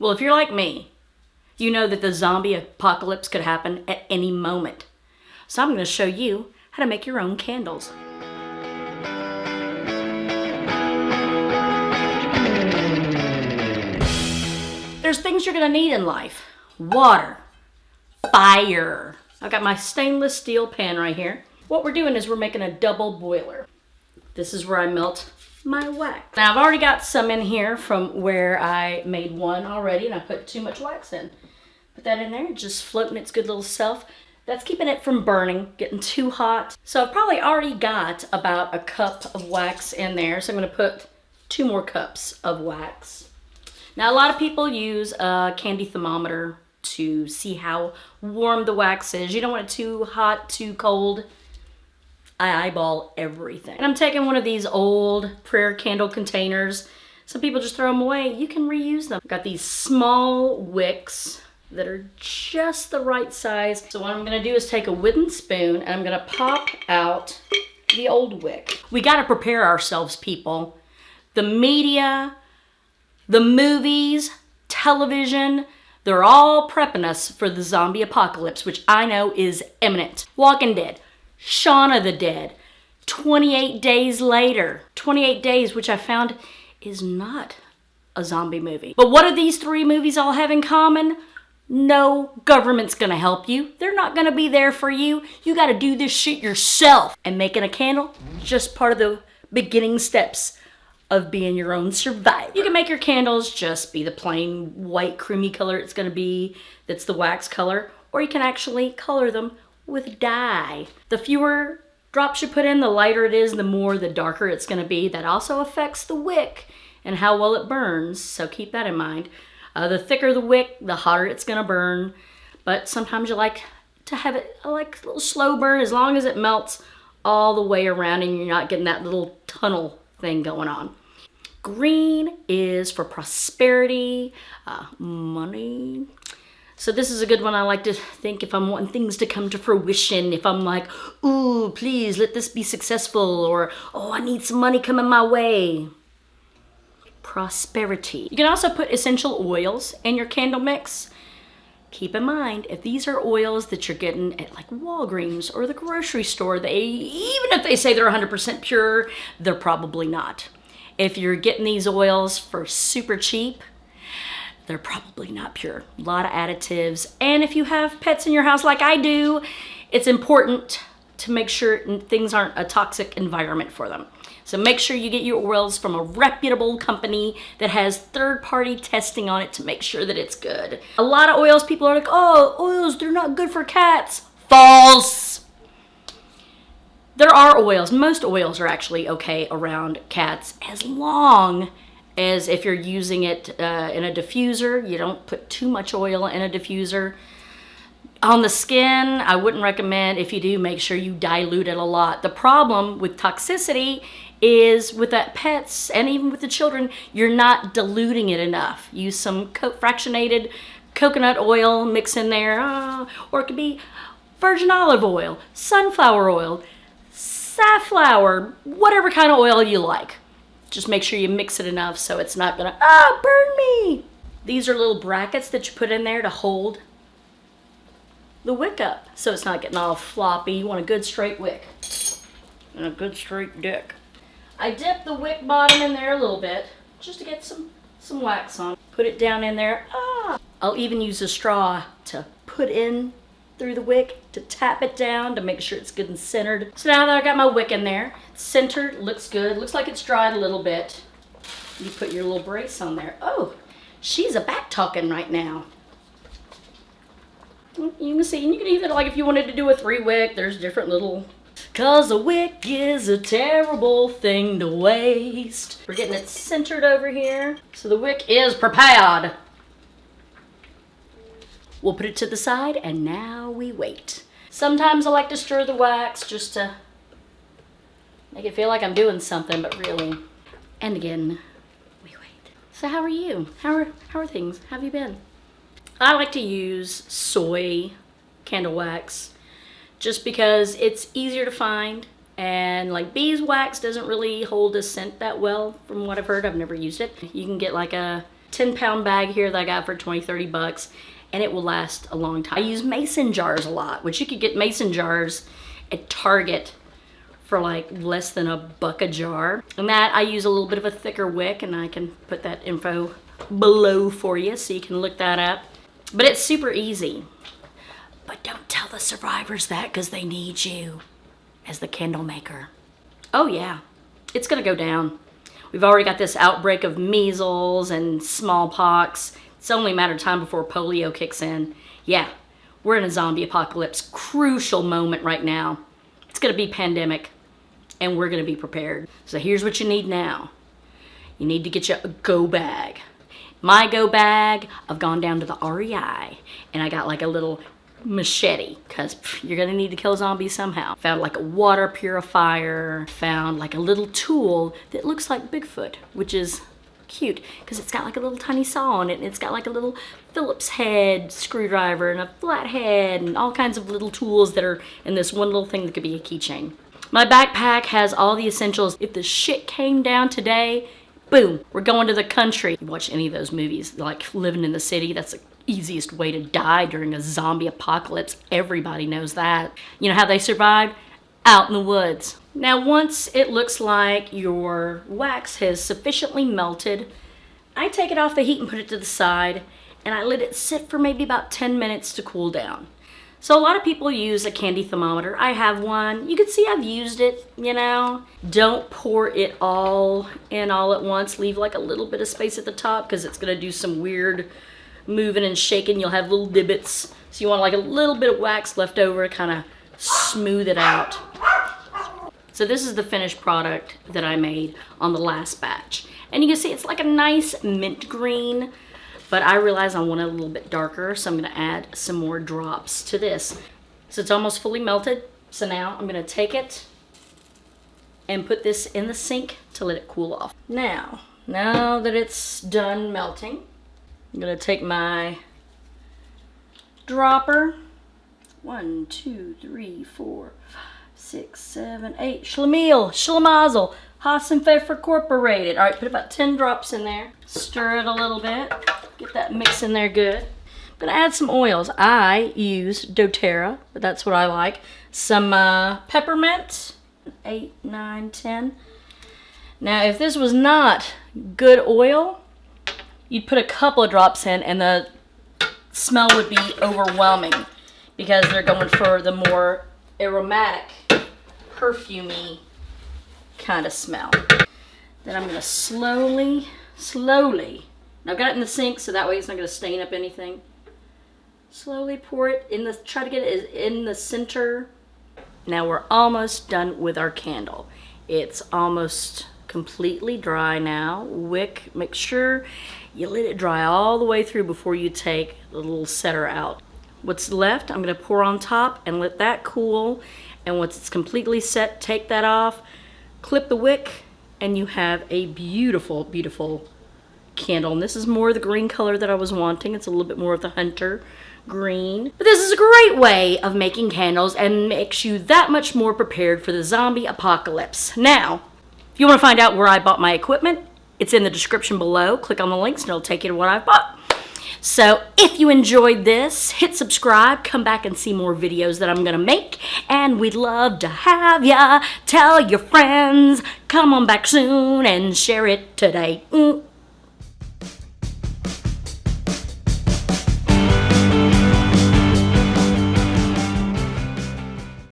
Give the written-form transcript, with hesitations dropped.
Well, if you're like me, you know that the zombie apocalypse could happen at any moment. So I'm going to show you how to make your own candles. There's things you're going to need in life. Water, fire. I've got my stainless steel pan right here. What we're doing is we're making a double boiler. This is where I melt my wax. Now I've already got some in here from where I made one already and I put too much wax in. Put that in there, just floating its good little self. That's keeping it from burning, getting too hot. So I've probably already got about a cup of wax in there. So I'm gonna put 2 more cups of wax. Now a lot of people use a candy thermometer to see how warm the wax is. You don't want it too hot, too cold. I eyeball everything. And I'm taking one of these old prayer candle containers. Some people just throw them away. You can reuse them. I've got these small wicks that are just the right size. So what I'm gonna do is take a wooden spoon and I'm gonna pop out the old wick. We gotta prepare ourselves, people. The media, the movies, television, they're all prepping us for the zombie apocalypse, which I know is imminent. Walking Dead, Shaun of the Dead, 28 Days Later. 28 Days, which I found is not a zombie movie. But what do these 3 movies all have in common? No government's gonna help you. They're not gonna be there for you. You gotta do this shit yourself. And making a candle, just part of the beginning steps of being your own survivor. You can make your candles just be the plain white creamy color it's gonna be, that's the wax color, or you can actually color them with dye. The fewer drops you put in, the lighter it is, the darker it's gonna be. That also affects the wick and how well it burns, so keep that in mind. The thicker the wick, the hotter it's gonna burn, but sometimes you like to have it like a little slow burn as long as it melts all the way around and you're not getting that little tunnel thing going on. Green is for prosperity, money. So this is a good one. I like to think if I'm wanting things to come to fruition, if I'm like, ooh, please let this be successful, or, oh, I need some money coming my way. Prosperity. You can also put essential oils in your candle mix. Keep in mind, if these are oils that you're getting at like Walgreens or the grocery store, even if they say they're 100% pure, they're probably not. If you're getting these oils for super cheap, they're probably not pure. A lot of additives. And if you have pets in your house like I do, it's important to make sure things aren't a toxic environment for them. So make sure you get your oils from a reputable company that has third-party testing on it to make sure that it's good. A lot of oils, people are like, oh, oils, they're not good for cats. False! There are oils, most oils are actually okay around cats as long as if you're using it in a diffuser, you don't put too much oil in a diffuser. On the skin, I wouldn't recommend. If you do, make sure you dilute it a lot. The problem with toxicity is with the pets and even with the children, you're not diluting it enough. Use some fractionated coconut oil, mix in there, or it could be virgin olive oil, sunflower oil, safflower, whatever kind of oil you like. Just make sure you mix it enough so it's not gonna, burn me. These are little brackets that you put in there to hold the wick up so it's not getting all floppy. You want a good straight wick and a good straight dick. I dip the wick bottom in there a little bit just to get some wax on. Put it down in there. I'll even use a straw to put in through the wick to tap it down to make sure it's good and centered. So now that I got my wick in there, centered, looks good. Looks like it's dried a little bit. You put your little brace on there. Oh, she's a back talking right now. You can see, and you can either, like if you wanted to do a 3 wick, there's different little, cause a wick is a terrible thing to waste. We're getting it centered over here. So the wick is prepared. We'll put it to the side and now we wait. Sometimes I like to stir the wax just to make it feel like I'm doing something, but really, and again, we wait. So how are you? How are things? How have you been? I like to use soy candle wax just because it's easier to find, and like beeswax doesn't really hold a scent that well from what I've heard. I've never used it. You can get like a 10-pound bag here that I got for 20, 30 bucks, and it will last a long time. I use mason jars a lot, which you could get mason jars at Target for like less than $1 a jar. And that I use a little bit of a thicker wick, and I can put that info below for you so you can look that up. But it's super easy. But don't tell the survivors that, because they need you as the candle maker. Oh yeah, it's gonna go down. We've already got this outbreak of measles and smallpox. It's only a matter of time before polio kicks in. Yeah, we're in a zombie apocalypse. Crucial moment right now. It's gonna be pandemic, and we're gonna be prepared. So here's what you need now. You need to get you a go bag. My go bag, I've gone down to the REI, and I got like a little machete, because you're gonna need to kill zombies somehow. Found like a water purifier, found like a little tool that looks like Bigfoot, which is cute because it's got like a little tiny saw on it, and it's got like a little Phillips head screwdriver and a flathead and all kinds of little tools that are in this one little thing that could be a keychain. My backpack has all the essentials. If the shit came down today, boom, we're going to the country. You watch any of those movies, like Living in the City, that's the easiest way to die during a zombie apocalypse. Everybody knows that. You know how they survived? Out in the woods. Now, once it looks like your wax has sufficiently melted, I take it off the heat and put it to the side, and I let it sit for maybe about 10 minutes to cool down. So a lot of people use a candy thermometer. I have one. You can see I've used it, you know. Don't pour it all in all at once. Leave like a little bit of space at the top, because it's gonna do some weird moving and shaking. You'll have little divots. So you want like a little bit of wax left over to kind of smooth it out. So this is the finished product that I made on the last batch. And you can see it's like a nice mint green, but I realize I want it a little bit darker, so I'm gonna add some more drops to this. So it's almost fully melted. So now I'm gonna take it and put this in the sink to let it cool off. Now that it's done melting, I'm gonna take my dropper. 1, 2, 3, 4, 5, 6, 7, 8. Schlemiel, Schlemazel, Haas and Pfeffer Incorporated. All right, put about 10 drops in there. Stir it a little bit. Get that mix in there good. I'm gonna add some oils. I use doTERRA, but that's what I like. Some peppermint, 8, 9, 10. Now, if this was not good oil, you'd put a couple of drops in and the smell would be overwhelming, because they're going for the more aromatic, perfumey kind of smell. Then I'm gonna slowly, now I've got it in the sink so that way it's not gonna stain up anything. Slowly pour it in the, try to get it in the center. Now we're almost done with our candle. It's almost completely dry now. Wick, make sure you let it dry all the way through before you take the little setter out. What's left, I'm gonna pour on top and let that cool. And once it's completely set, take that off, clip the wick, and you have a beautiful, beautiful candle. And this is more the green color that I was wanting. It's a little bit more of the hunter green. But this is a great way of making candles and makes you that much more prepared for the zombie apocalypse. Now, if you want to find out where I bought my equipment, it's in the description below. Click on the links and it'll take you to what I bought. So if you enjoyed this, hit subscribe, come back and see more videos that I'm gonna make, and we'd love to have ya. Tell your friends, come on back soon and share it today.